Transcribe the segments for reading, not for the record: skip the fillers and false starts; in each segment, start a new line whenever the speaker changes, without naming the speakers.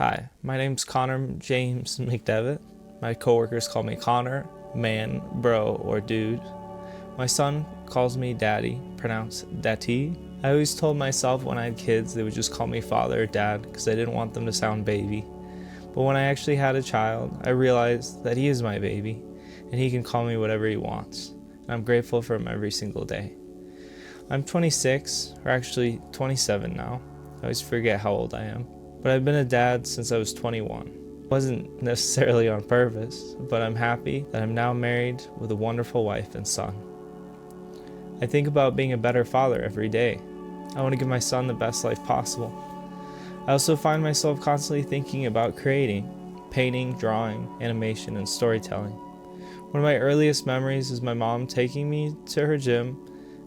Hi, my name's Connor James McDevitt. My coworkers call me Connor, man, bro, or dude. My son calls me daddy, pronounced dati. I always told myself when I had kids they would just call me father or dad because I didn't want them to sound baby. But when I actually had a child, I realized that he is my baby and he can call me whatever he wants. And I'm grateful for him every single day. I'm 26, or actually 27 now. I always forget how old I am. But I've been a dad since I was 21. It wasn't necessarily on purpose, but I'm happy that I'm now married with a wonderful wife and son. I think about being a better father every day. I want to give my son the best life possible. I also find myself constantly thinking about creating, painting, drawing, animation, and storytelling. One of my earliest memories is my mom taking me to her gym,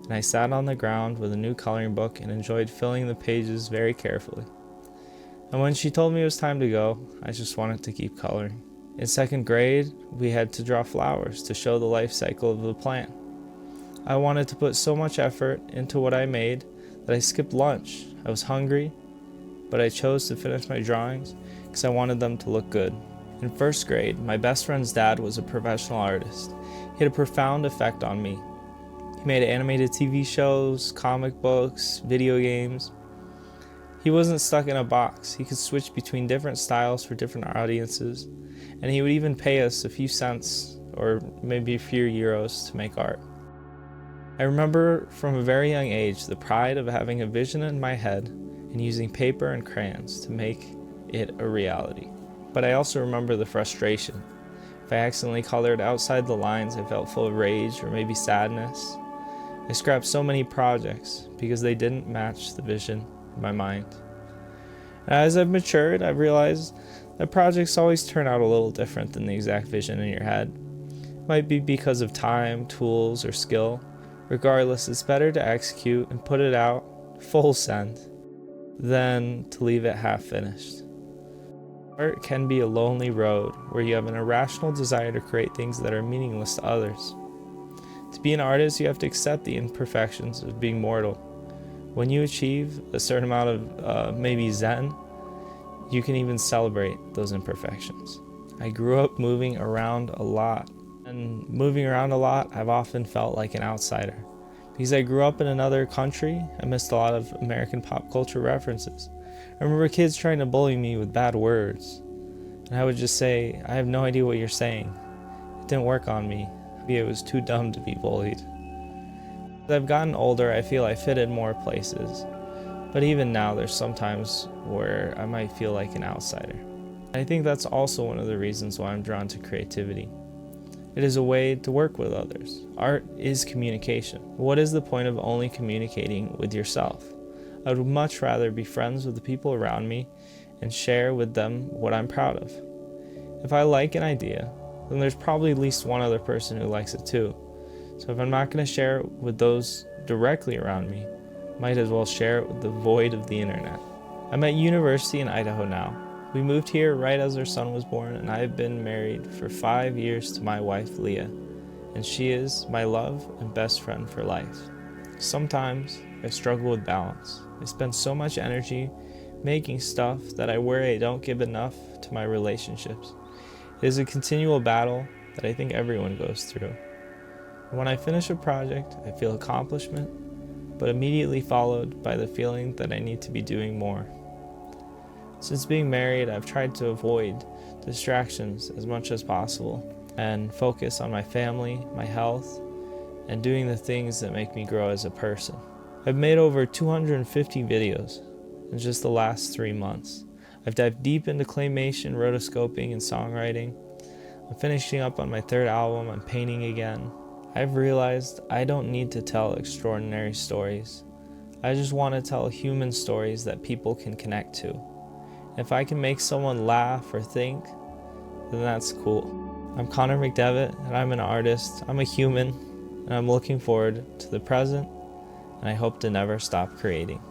and I sat on the ground with a new coloring book and enjoyed filling the pages very carefully. And when she told me it was time to go, I just wanted to keep coloring. In second grade, we had to draw flowers to show the life cycle of the plant. I wanted to put so much effort into what I made that I skipped lunch. I was hungry, but I chose to finish my drawings because I wanted them to look good. In first grade, my best friend's dad was a professional artist. He had a profound effect on me. He made animated TV shows, comic books, video games. He wasn't stuck in a box. He could switch between different styles for different audiences, and he would even pay us a few cents or maybe a few euros to make art. I remember from a very young age the pride of having a vision in my head and using paper and crayons to make it a reality. But I also remember the frustration. If I accidentally colored outside the lines, I felt full of rage or maybe sadness. I scrapped so many projects because they didn't match the vision in my mind. And as I've matured, I've realized that projects always turn out a little different than the exact vision in your head. It might be because of time, tools, or skill. Regardless, it's better to execute and put it out full send than to leave it half finished. Art can be a lonely road where you have an irrational desire to create things that are meaningless to others. To be an artist, you have to accept the imperfections of being mortal. When you achieve a certain amount of maybe zen, you can even celebrate those imperfections. I grew up moving around a lot. And moving around a lot, I've often felt like an outsider. Because I grew up in another country, I missed a lot of American pop culture references. I remember kids trying to bully me with bad words. And I would just say, I have no idea what you're saying. It didn't work on me. Maybe I was too dumb to be bullied. As I've gotten older, I feel I fit in more places. But even now, there's sometimes where I might feel like an outsider. I think that's also one of the reasons why I'm drawn to creativity. It is a way to work with others. Art is communication. What is the point of only communicating with yourself? I would much rather be friends with the people around me and share with them what I'm proud of. If I like an idea, then there's probably at least one other person who likes it too. So if I'm not going to share it with those directly around me, might as well share it with the void of the internet. I'm at university in Idaho now. We moved here right as our son was born, and I have been married for 5 years to my wife, Leah, and she is my love and best friend for life. Sometimes I struggle with balance. I spend so much energy making stuff that I worry I don't give enough to my relationships. It is a continual battle that I think everyone goes through. When I finish a project, I feel accomplishment, but immediately followed by the feeling that I need to be doing more. Since being married, I've tried to avoid distractions as much as possible and focus on my family, my health, and doing the things that make me grow as a person. I've made over 250 videos in just the last 3 months. I've dived deep into claymation, rotoscoping, and songwriting. I'm finishing up on my 3rd album. I'm painting again. I've realized I don't need to tell extraordinary stories. I just want to tell human stories that people can connect to. If I can make someone laugh or think, then that's cool. I'm Connor McDevitt, and I'm an artist. I'm a human, and I'm looking forward to the present, and I hope to never stop creating.